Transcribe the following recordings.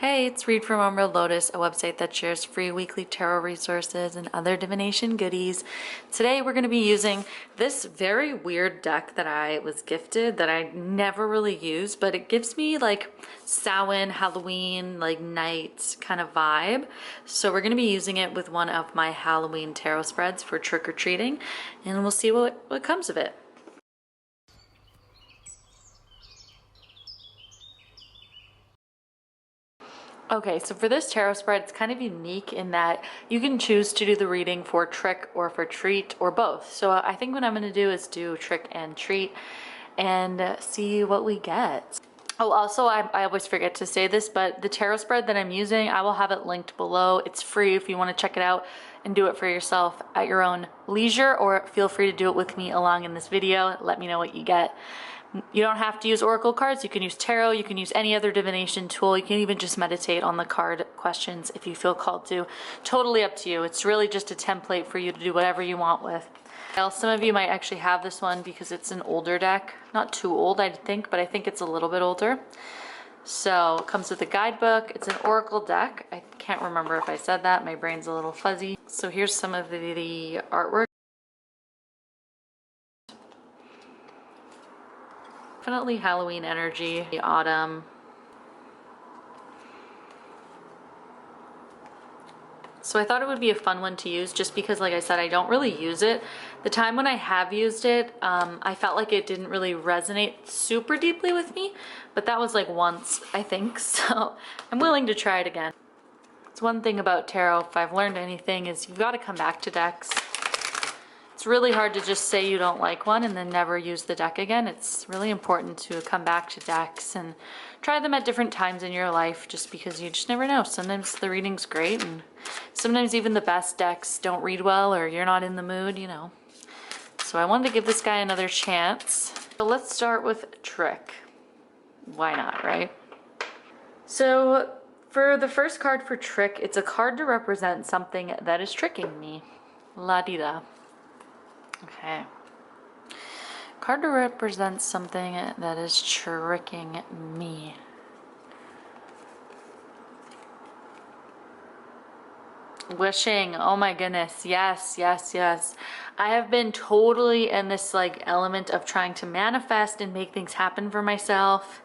Hey, it's Read from Emerald Lotus, a website that shares free weekly tarot resources and other divination goodies. Today we're going to be using this very weird deck that I was gifted that I never really use, but it gives me like Samhain, Halloween, like night kind of vibe. So we're going to be using it with one of my Halloween tarot spreads for trick-or-treating, and we'll see what comes of it. Okay, so for this tarot spread, it's kind of unique in that you can choose to do the reading for trick or for treat or both. So I think what I'm going to do is do trick and treat and see what we get. Oh, also, I always forget to say this, but the tarot spread that I'm using, I will have it linked below. It's free if you want to check it out and do it for yourself at your own leisure, or feel free to do it with me along in this video. Let me know what you get. You don't have to use oracle cards. You can use tarot. You can use any other divination tool. You can even just meditate on the card questions if you feel called to. Totally up to you. It's really just a template for you to do whatever you want with. Some of you might actually have this one because it's an older deck. Not too old, I think, but I think it's a little bit older. So it comes with a guidebook. It's an oracle deck. I can't remember if I said that. My brain's a little fuzzy. So here's some of the artwork. Definitely Halloween energy, the autumn. So I thought it would be a fun one to use just because, like I said, I don't really use it. The time when I have used it, I felt like it didn't really resonate super deeply with me, but that was like once, I think. So I'm willing to try it again. It's one thing about tarot, if I've learned anything, is you've got to come back to decks. It's really hard to just say you don't like one and then never use the deck again. It's really important to come back to decks and try them at different times in your life, just because you just never know. Sometimes the reading's great, and sometimes even the best decks don't read well, or you're not in the mood, you know. So I wanted to give this guy another chance. So let's start with trick. Why not, right? So for the first card for trick, it's a card to represent something that is tricking me. La-di-da. Okay. Card to represent something that is tricking me. Wishing. Oh my goodness. Yes, yes, yes. I have been totally in this like element of trying to manifest and make things happen for myself.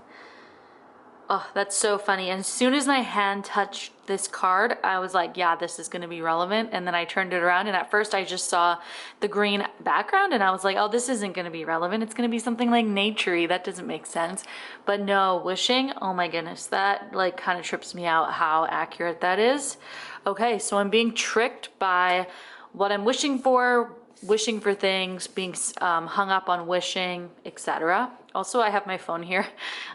Oh, that's so funny. And as soon as my hand touched this card, I was like, yeah, this is going to be relevant. And then I turned it around, and at first I just saw the green background, and I was like, oh, this isn't going to be relevant. It's going to be something like naturey. That doesn't make sense. But no, wishing, oh my goodness, that like kind of trips me out how accurate that is. Okay, so I'm being tricked by what I'm wishing for things, being hung up on wishing, etc. Also, I have my phone here.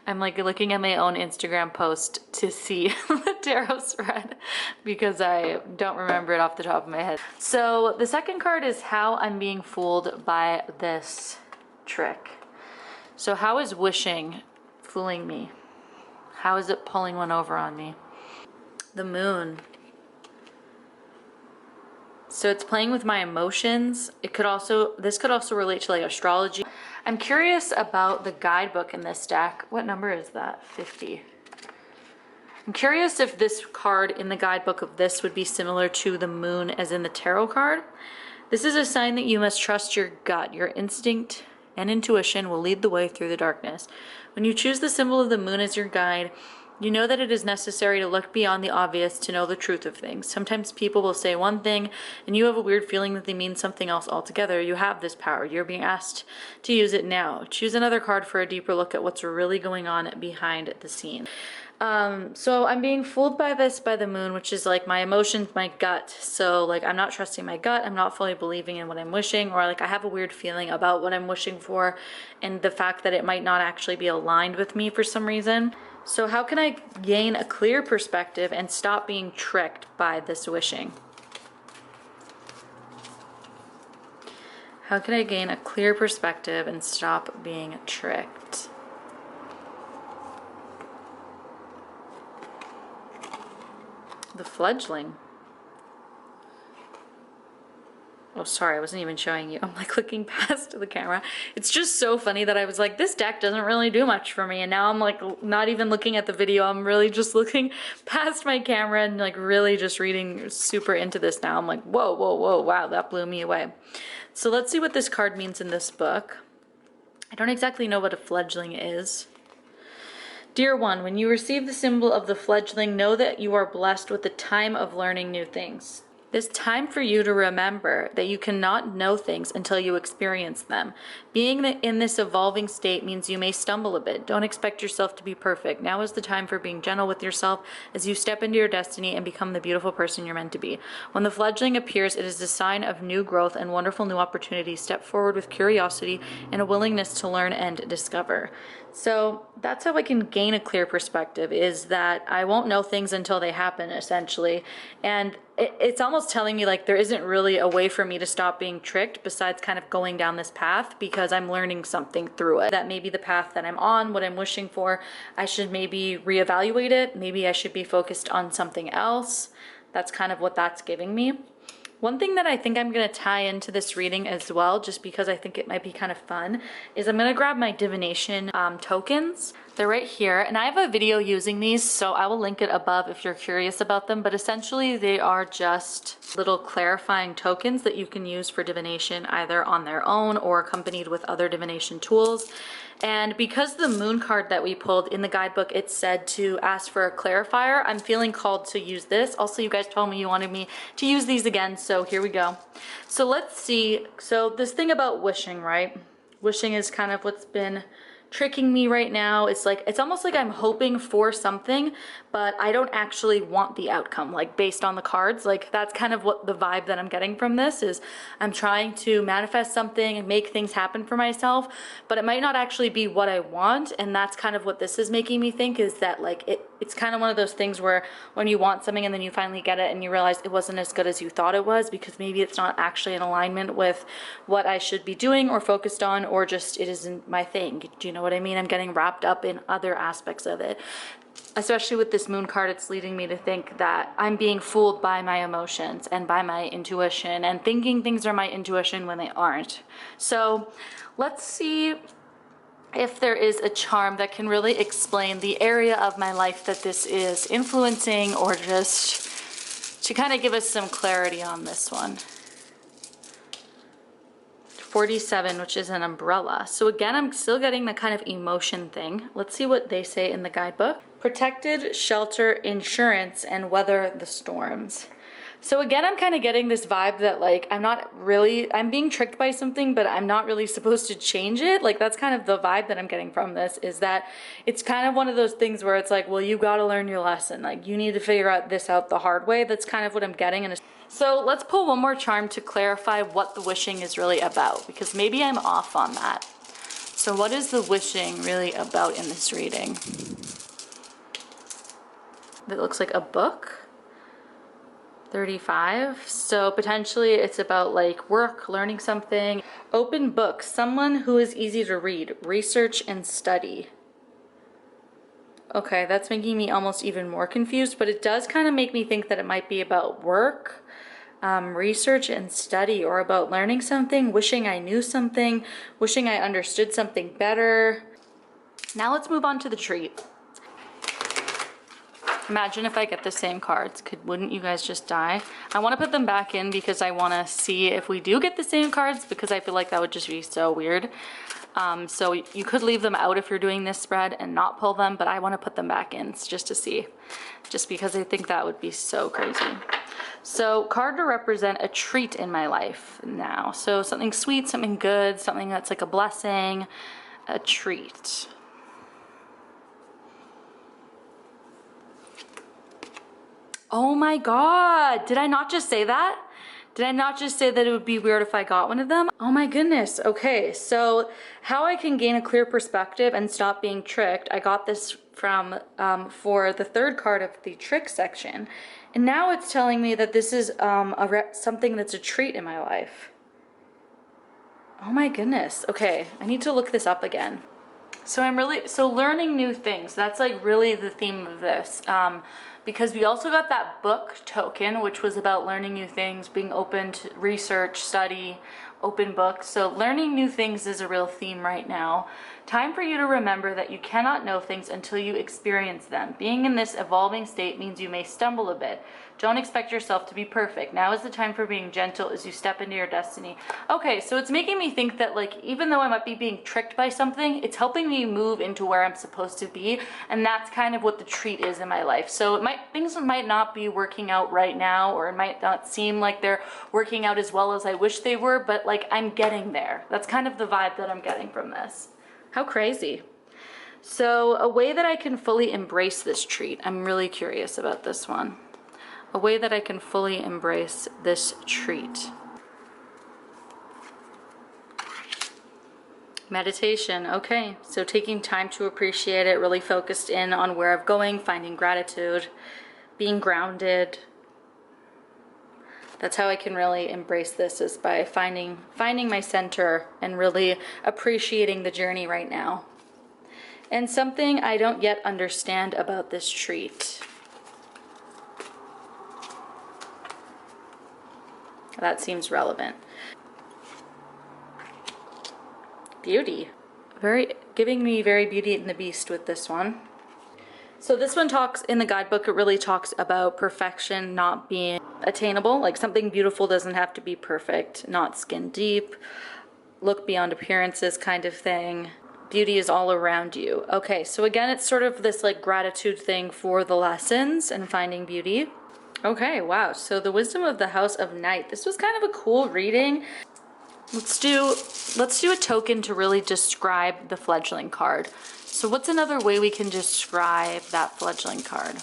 I'm like looking at my own Instagram post to see the tarot spread because I don't remember it off the top of my head. So the second card is how I'm being fooled by this trick. So how is wishing fooling me? How is it pulling one over on me? The moon. So it's playing with my emotions. This could also relate to like astrology. I'm curious about the guidebook in this deck. What number is that? 50. I'm curious if this card in the guidebook of this would be similar to the moon as in the tarot card. This is a sign that you must trust your gut. Your instinct and intuition will lead the way through the darkness. When you choose the symbol of the moon as your guide, you know that it is necessary to look beyond the obvious to know the truth of things. Sometimes people will say one thing and you have a weird feeling that they mean something else altogether. You have this power. You're being asked to use it now. Choose another card for a deeper look at what's really going on behind the scene. So I'm being fooled by the moon, which is like my emotions, my gut. So like I'm not trusting my gut. I'm not fully believing in what I'm wishing, or like I have a weird feeling about what I'm wishing for and the fact that it might not actually be aligned with me for some reason. So how can I gain a clear perspective and stop being tricked by this wishing? How can I gain a clear perspective and stop being tricked? The fledgling. Oh, sorry, I wasn't even showing you. I'm like looking past the camera. It's just so funny that I was like, this deck doesn't really do much for me. And now I'm like not even looking at the video. I'm really just looking past my camera and like really just reading super into this now. I'm like, whoa, whoa, whoa, wow, that blew me away. So let's see what this card means in this book. I don't exactly know what a fledgling is. Dear one, when you receive the symbol of the fledgling, know that you are blessed with the time of learning new things. This time for you to remember that you cannot know things until you experience them. Being in this evolving state means you may stumble a bit. Don't expect yourself to be perfect. Now is the time for being gentle with yourself as you step into your destiny and become the beautiful person you're meant to be. When the fledgling appears, it is a sign of new growth and wonderful new opportunities. Step forward with curiosity and a willingness to learn and discover. So that's how I can gain a clear perspective, is that I won't know things until they happen, essentially. And it's almost telling me like there isn't really a way for me to stop being tricked besides kind of going down this path, because I'm learning something through it. That maybe the path that I'm on, what I'm wishing for, I should maybe reevaluate it. Maybe I should be focused on something else. That's kind of what that's giving me. One thing that I think I'm going to tie into this reading as well, just because I think it might be kind of fun, is I'm going to grab my divination tokens. They're right here, and I have a video using these, so I will link it above if you're curious about them, but essentially they are just little clarifying tokens that you can use for divination, either on their own or accompanied with other divination tools. And because the moon card that we pulled in the guidebook, it said to ask for a clarifier, I'm feeling called to use this. Also, you guys told me you wanted me to use these again, so here we go. So let's see. So this thing about wishing, right? Wishing is kind of what's been tricking me right now. It's like, it's almost like I'm hoping for something, but I don't actually want the outcome, like based on the cards. Like that's kind of what the vibe that I'm getting from this is. I'm trying to manifest something and make things happen for myself, but it might not actually be what I want. And that's kind of what this is making me think, is that like it's kind of one of those things where when you want something and then you finally get it and you realize it wasn't as good as you thought it was, because maybe it's not actually in alignment with what I should be doing or focused on, or just it isn't my thing. Do you know what I mean? I'm getting wrapped up in other aspects of it. Especially with this moon card, it's leading me to think that I'm being fooled by my emotions and by my intuition and thinking things are my intuition when they aren't. So let's see if there is a charm that can really explain the area of my life that this is influencing, or just to kind of give us some clarity on this one. 47, which is an umbrella. So again, I'm still getting the kind of emotion thing. Let's see what they say in the guidebook. Protected, shelter, insurance, and weather the storms. So again, I'm kind of getting this vibe that like, I'm being tricked by something, but I'm not really supposed to change it. Like that's kind of the vibe that I'm getting from this, is that it's kind of one of those things where it's like, well, you got to learn your lesson. Like you need to figure out this out the hard way. That's kind of what I'm getting. And so let's pull one more charm to clarify what the wishing is really about, because maybe I'm off on that. So what is the wishing really about in this reading? It looks like a book. 35. So potentially it's about like work, learning something. Open book, someone who is easy to read, research and study. Okay, that's making me almost even more confused, but it does kind of make me think that it might be about work, research and study, or about learning something, wishing I knew something, wishing I understood something better. Now let's move on to the treat. Imagine if I get the same cards. Wouldn't you guys just die? I want to put them back in because I want to see if we do get the same cards, because I feel like that would just be so weird. So you could leave them out if you're doing this spread and not pull them, but I want to put them back in just to see, just because I think that would be so crazy. So card to represent a treat in my life now. So something sweet, something good, something that's like a blessing, a treat. Oh my God, did I not just say that? Did I not just say that it would be weird if I got one of them? Oh my goodness, okay. So how I can gain a clear perspective and stop being tricked, I got this from, for the third card of the trick section. And now it's telling me that this is something that's a treat in my life. Oh my goodness, okay. I need to look this up again. So learning new things, that's like really the theme of this. because we also got that book token, which was about learning new things, being open to research, study, open book. So learning new things is a real theme right now. Time for you to remember that you cannot know things until you experience them. Being in this evolving state means you may stumble a bit. Don't expect yourself to be perfect. Now is the time for being gentle as you step into your destiny. Okay, so it's making me think that, like, even though I might be being tricked by something, it's helping me move into where I'm supposed to be, and that's kind of what the treat is in my life. So things might not be working out right now, or it might not seem like they're working out as well as I wish they were, but like I'm getting there. That's kind of the vibe that I'm getting from this. How crazy. So a way that I can fully embrace this treat, I'm really curious about this one. A way that I can fully embrace this treat. Meditation, okay. So taking time to appreciate it, really focused in on where I'm going, finding gratitude, being grounded. That's how I can really embrace this, is by finding my center and really appreciating the journey right now. And something I don't yet understand about this treat. That seems relevant. Beauty. Giving me very Beauty and the Beast with this one. So this one talks, in the guidebook, it really talks about perfection not being attainable. Like, something beautiful doesn't have to be perfect, not skin deep, look beyond appearances kind of thing. Beauty is all around you. Okay, so again, it's sort of this like gratitude thing for the lessons and finding beauty. Okay, wow, so the Wisdom of the House of Night. This was kind of a cool reading. Let's do a token to really describe the fledgling card. So what's another way we can describe that fledgling card?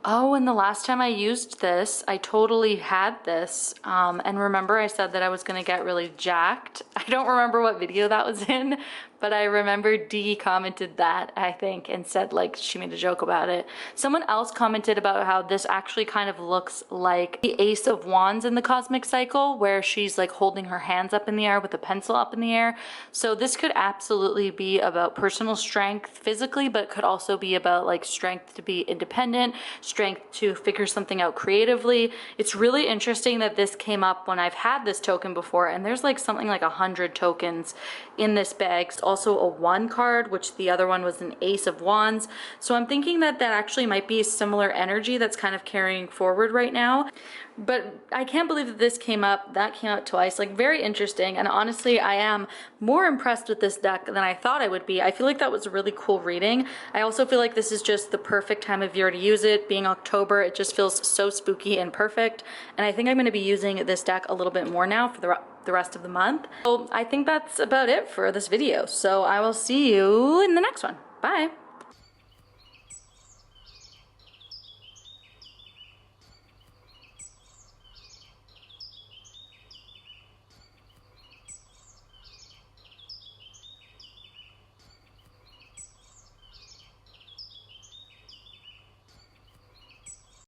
Oh, and the last time I used this, I totally had this. And remember I said that I was gonna get really jacked? I don't remember what video that was in, but I remember Dee commented that, I think, and said, like, she made a joke about it. Someone else commented about how this actually kind of looks like the Ace of Wands in the Cosmic Cycle, where she's like holding her hands up in the air with a pencil up in the air. So this could absolutely be about personal strength physically, but it could also be about like strength to be independent, strength to figure something out creatively. It's really interesting that this came up when I've had this token before, and there's like something like 100 tokens in this bag. It's also a 1 card, which the other one was an Ace of Wands. So I'm thinking that that actually might be a similar energy that's kind of carrying forward right now. But I can't believe that this came up, that came up twice. Like, very interesting. And honestly, I am more impressed with this deck than I thought I would be. I feel like that was a really cool reading. I also feel like this is just the perfect time of year to use it. Being October, it just feels so spooky and perfect. And I think I'm going to be using this deck a little bit more now for the rest of the month. So I think that's about it for this video. So I will see you in the next one. Bye.